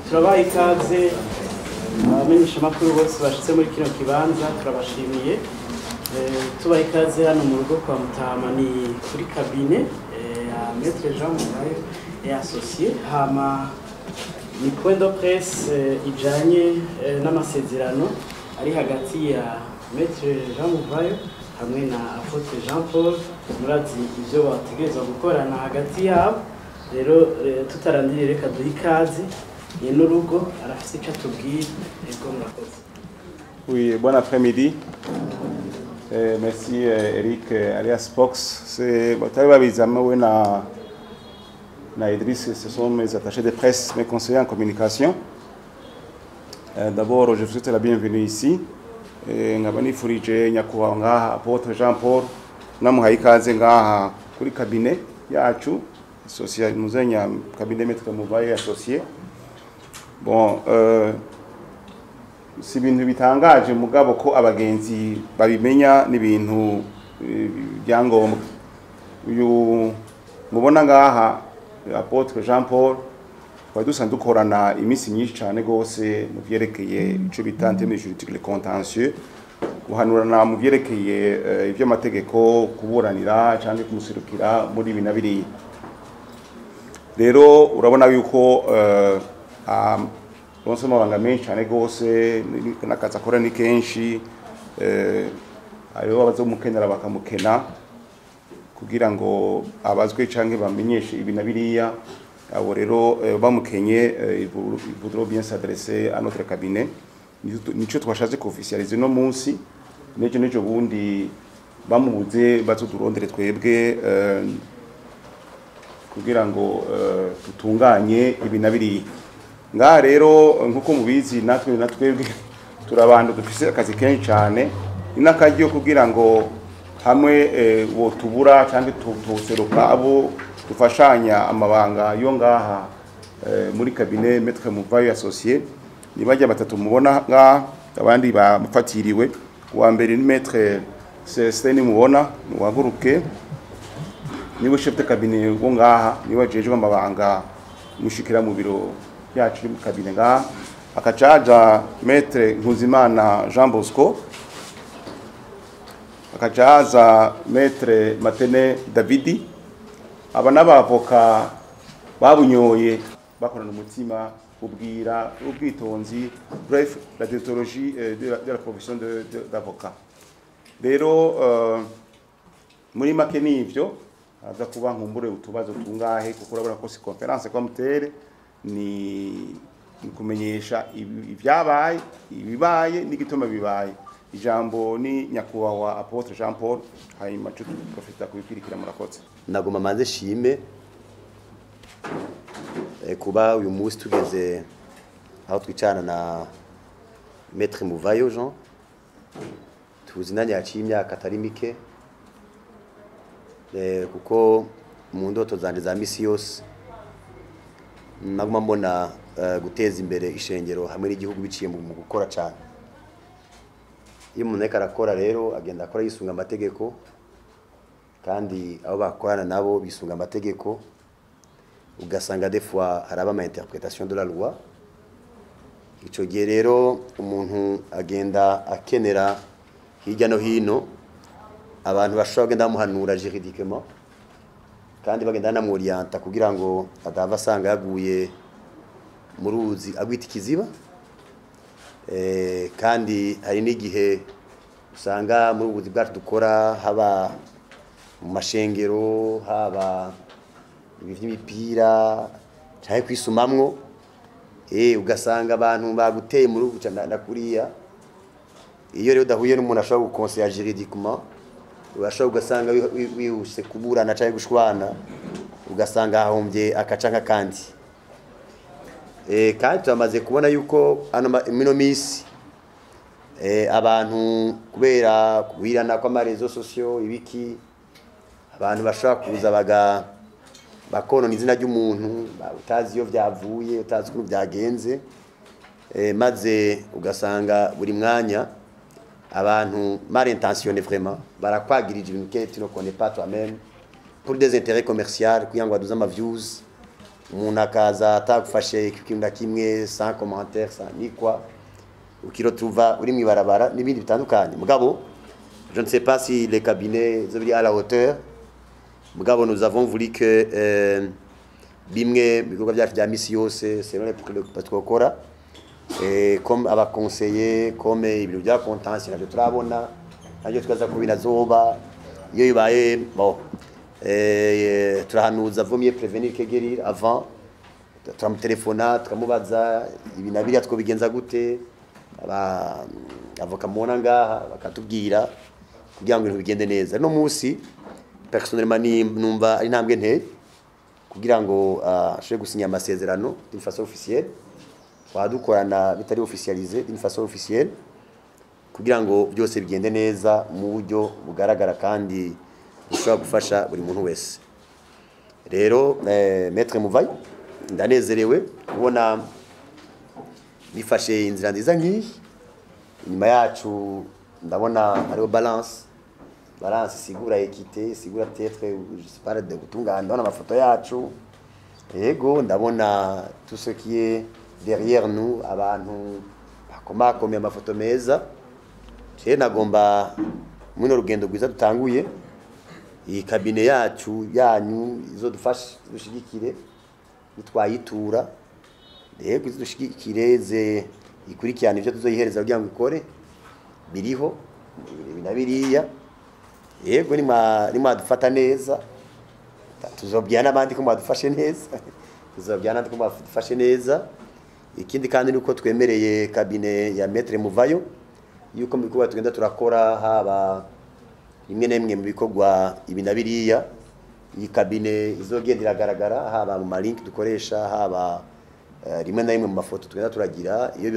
turabaye ikaze abamenyesha makuru bose bashitse muri kino kibanza turabashimiye tubaye ikaze hano mu rugo kwa Mutama ni kuri kabine ya Maître Jean Muvayo et associé hama ni point de presse ijanye n'amasezerano ari hagati ya Maître Jean Muvayo hamwe na Apotre Jean Paul murazi ivyo bategerezwa gukorana hagati yabo rero tutarandire reka duha ikaze n'urugo arafise icyo atubwira ego murakoze. Oui, bon après-midi. Merci Eric alias Fox. C'est Batari Babizama na Idriss, ce sont mes attachés de presse, mes conseillers en communication. D'abord, je vous souhaite la bienvenue ici. Ngabani Furije Nyakubahwa ngaha Apotre Jean Paul namuhaye ikaze ngaha kuri cabinet yacu associé muzenya cabinet Maître Muvayo associé. Bon, si ibintu bitangaje mugabo ko abagenzi babimenya n'ibintu byangombwa. Uyu mubona ngaha Apotre Jean Paul dusanzwe dukorana iminsi myinshi cyane gose mu byerekeye ico bitante mu juridique contentieux guhanurana mu byerekeye ibyo amategeko kuburanira cyangwa kumusirukira muri binabiri. Rero urabona yuko bonse mabanga menshi cyane gose nakaza akora ni kenshi ayo abazomukenera bakamukena kugira ngo abazwe canke bamenyeshe ibinabiriya abo rero bamukenye il voudrait bien s'adresser à notre cabinet nico twashatse officialiser no munsi nejo bundi bamubuze bazodurondere twebwe kugira ngo tutunganye ibinabiriya. Ngaha rero nkuko mubizi natwebwe turabantu dufise akazi kenshi cyane inakaryo kugira ngo hamwe wo tubura kandi tuseruka abo dufashanya amabanga yo ngaha muri cabinet Maître Muvayo associé nibajya batatu mubona ngaha abandi bamufatiriwe wa mbere ni Maître Célestin mubona muhaguruke niwe chef de cabinet wo ngaha niwe jeje amabanga mushikira mu biro yacu mu cabinet ngaha akacaja Maître Nkuzimana Jean Bosco akacaza Maître Matene Davidi aba n'abavoka babunyoye bakorana umutima ubwira ubwitonzi bref la déontologie de la profession d'avocat. Rero muri make nivyo aza kuba nkumbure utubazo tungahe kuko urabona ko si conference kwa mutere ni kumenyesha ibyabaye ibibaye n'igituma bibaye. Ijambo ni Nyakubahwa Apotre Jean Paul hanyuma cyo profita kubikirikira murakoze. Nagoma manze shime kuba uyu munsi tugeze aho twicana na Maître Muvayo Jean tuzinanye yaciye imyaka atari mike kuko mu ndoto zanje za misi yose naguma mbona guteza imbere ishengero hamwe n'igihugu biciye mu gukora cyane. Iyo umuntu ariko arakora rero agenda akora yisunga amategeko kandi abo bakorana nabo bisunga amategeko ugasanga des fois haraba ama interprétation de la loi. Ico gihe rero umuntu agenda akenera hirya no hino abantu bashobora kugenda bamuhanura juridiquement kandi bagenda namurienta kugira ngo adava asanga yaguye mu ruzi agwita ikiziba. Kandi hari n'igihe usanga muri ubuzi bwacu dukora haba mu mashengero haba iby'imipira cyane kwisumamwo ugasanga abantu baguteye muri ubu cyane kuriya. Iyo rero dahuye n'umuntu ashobora gukonseya juridiquement urashobora ugasanga wihuse kuburana cyane gushwana ugasanga hahombye akacanka kandi kandi turamaze kubona yuko mino misi abantu kubera kubirana kw'amarezo sociaux ibiki abantu bashobora kuza bakonona izina ry'umuntu utazi iyo byavuye utazi ukuntu byagenze maze ugasanga buri mwanya abantu mal intentionnés vraiment barakwagirije ibintu que tu ne connais pas toi-même pour des intérêts commerciaux kugira ngo baduze ama views umuntu akaza atagufashe ikintu na kimwe sans commentaire sans ni quoi ukirotuva uri mwibarabara n'ibindi bitandukanye mugabo je ne sais pas si les cabinets sont à la hauteur mugabo nous avons voulu que bimwe bikorwa byacu bya misi yose c'est vrai que twakora comme aba conseiller comme ibintu bya contentieux nabyo turabona nabyo twaza ko binazoba iyo bibaye bon turahanuza vomye prévenir que guérir avant turamutelefona tukamubaza ibintu biriya twobigenza gute avoka mubona ngaha bakatubwira kugira ngo ibintu bigende neza no munsi personnellement numva ari ntambwe nteye kugira ngo ashobore gusinya amasezerano d'une façon officielle twadukorana bitari officialisé d'une façon officielle kugira ngo byose bigende neza mu buryo bugaragara kandi bushobora gufasha buri muntu wese rero Maître Muvayo ndanezerewe kubona bifashe inzira nziza nk'iyi inyuma yacu ndabona hariho balance sigura equité sigura peut-être je sais pas de gutungana ndabona amafoto yacu yego ndabona tout ce qui est derrière nous abantu bakomakomeye amafoto meza je nagomba muri rugendo rwiza dutanguye iyi kabine yacu yanyu izodufasha dushigikire nitwayitura yego dushigikire ze ikurikirana ivyo tuzoyihereza kugira ngo ikore biriho binabiriya yego nimwa dufata neza tuzobyana abandi ko mwadufashe neza tuzobyana ko mwadufashe neza ikindi kandi nuko twemereye kabine ya Maître Muvayo yuko mu bikorwa tugenda turakora haba rimwe nemwe mu bikorwa ibinabiriya iyi kabine izogenda iragaragara haba mu malink dukoresha haba rimwe na rimwe mu mafoto tugenda turagira iyo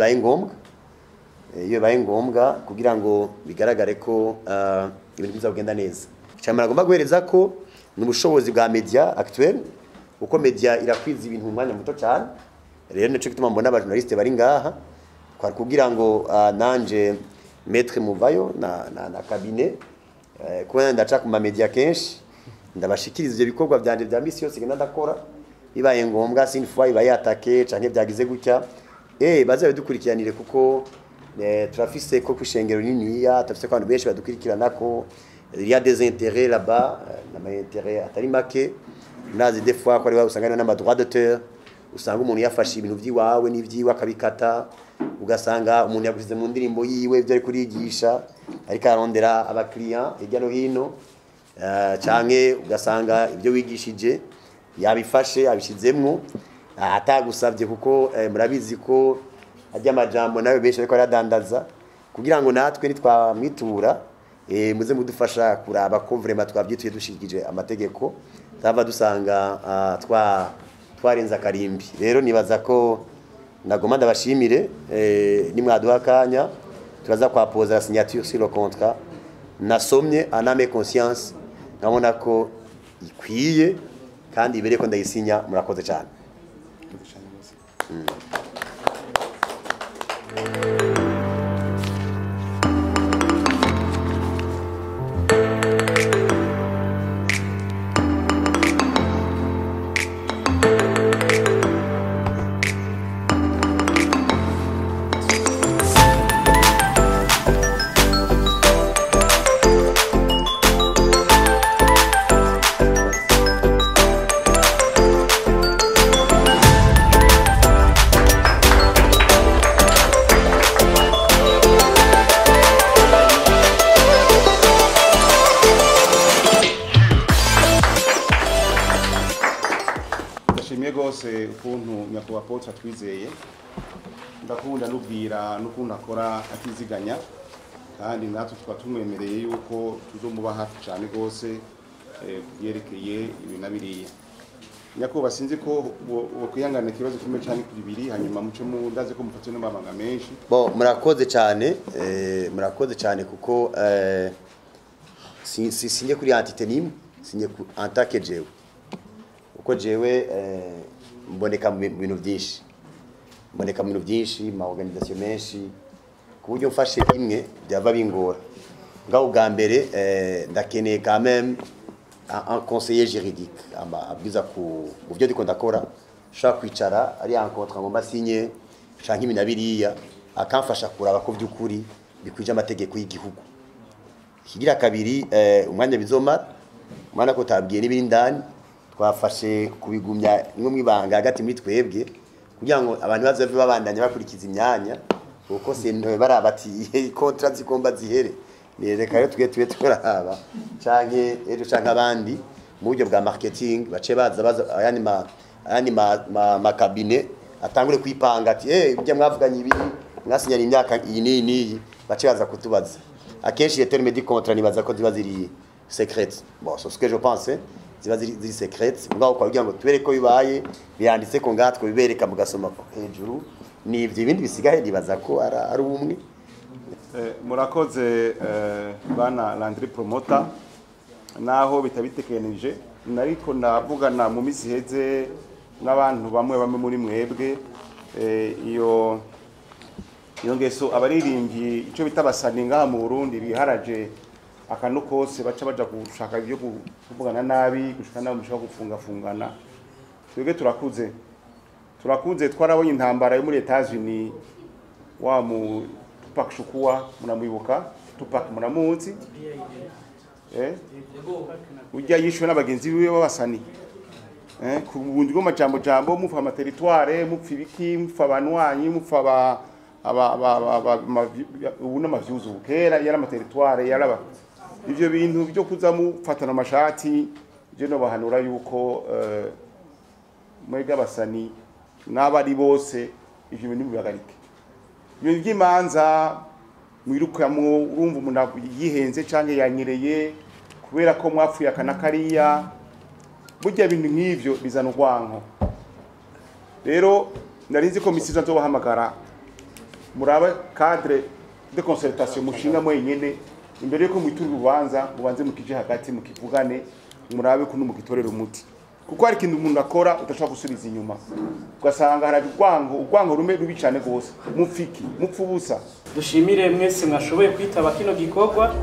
bibaye ngombwa kugira ngo bigaragare ko ibintu bizagenda neza cyane agomba guhereza ko n'ubushobozi bwa media actuel uko media irakwiza ibintu mu mwanya muto cyane rero nico gituma mbona abajournaliste bari ngaha kwa kugira ngo nanje Maître Muvayo na cabinet kuba ndaca ku ma media kenshi ndabashikiriza ibyo bikorwa byanje bya misi yose genda ndakora bibaye ngombwa sinfwa ibaye atake canke byagize gutya bazabe dukurikiranire kuko turafise ko kwishengero nini ya tafise ko abantu benshi badukurikirana ko il y a des intérêts là-bas na intérêt atari make nazi des fois ko ari usanga na droit d'auteur usanga umuntu yafashe ibintu by'iwawe n'ivyiwa akabikata ugasanga umuntu yagusize mu ndirimbo yiwe ibyo ari kurigisha ariko arondera aba client hirya no hino canke ugasanga ibyo wigishije yabifashe abishizemwo atagusabye kuko murabizi ko ajya amajambo nawe benshi ariko aradandaza kugira ngo natwe nitwamwitura muze mudufasha kuraba ko vraiment twabyituye dushikije amategeko tava dusanga twarenza karimbi rero nibaza ko nagoma ndabashimire nimwaduha kanya turaza kwapoza la signature sur le contrat nasomye aname conscience nkabona ko ikwiye kandi ibere ko ndayisinya murakoze cyane ukuntu nyakubahwa Paul twizeye ndakunda nubwira n'ukuntu akora atiziganya kandi natwe twatumwemereye yuko tuzomuba hafi cyane gose yerekeye ibinabiriye nyakubahwa sinzi ko kwihangana ikibazo kimwe cyane kuri bibiri hanyuma muce mu ndaze ko mufatwe n'amabanga menshi murakoze cyane kuko sinye kuri antitenim sinye ku antake jewe uko jewe mboneka mu bintu byinshi ma organisation menshi ku buryo mfashe imwe byava bingora ngaho bwa mbere ndakeneye quand même un conseiller juridique abwiza ku byo ndiko ndakora shaka kwicara ari yankontra ngomba sinye canke ibinabiriya akamfasha kuraba ko by'ukuri bikwije amategeko y'igihugu. Kigira kabiri umwanya bizomara umwana ko tabwiye n'ibiri ndani twafashe kubigumya nimwe mwibanga hagati muri twebwe kugira ngo abantu bazave babandanya bakurikiza imyanya uko sentwe barabati contract zigomba zihere nereka rero tugiye turaba canke ejo canke abandi mu buryo bwa marketing bace baza ayani ma cabinet atangure kwipanga ati bijya mwavuganye ibiri mwasinyana imyaka iyi niyi bace baza kutubaza akenshi les termes de contrat nibaza ko ziba ziri secrètes. Bon, c'est ce que je pense, ziba ziri secrètes ngaho kwa kugira ngo tubere ko bibaye biyanditse ko ngatwe bibereka mugasoma hejuru ni ibindi bisigaye nibaza ko ari umwe. Murakoze bana Landry Promoter naho bitabitekenije nariko navugana mu misi heze n'abantu bamwe muri mwebwe iyo ngeso abaririmbyi ico bitabasani ngaha mu Burundi biharaje akanu kose baca baja gushaka ibyo kuvugana nabi gushaka nabi mushaka gufungafungana. Twebwe turakuze twarabonye intambara yo muri Etats-Unis wa mu Tupac Shakur munamwibuka Tupac munamuzi ujya yishwe n'abagenzi biwe babasani ku bundi bwo majambo mufa amateritware mupfa ibiki mufa abanwanyi mufa ubu n'amavyuzu kera yari amateritware yaraba ivyo bintu byo kuza mufatana amashati je no bahanura yuko mwega basani n'abari bose ivyo bintu bibagarike ibintu by'imanza mwirukamwo urumva umuntu yihenze canke yanyereye kubera ko mwapfuye akana kariya burya bintu nk'ivyo bizana urwanko. Rero narinzi ko misizo nzobahamagara muraba cadre de concertation mushinga mwenyene imbere yuko mwitura urubanza mubanze mukije hagati mukivugane murabe ko numugitorera umuti kuko hari kintu umuntu akora utashaka gusubiza inyuma ugasanga hari urwango rume rubi cyane gose mupfiki mupfubusa. Dushimire mwese mwashoboye kwitaba kino gikorwa.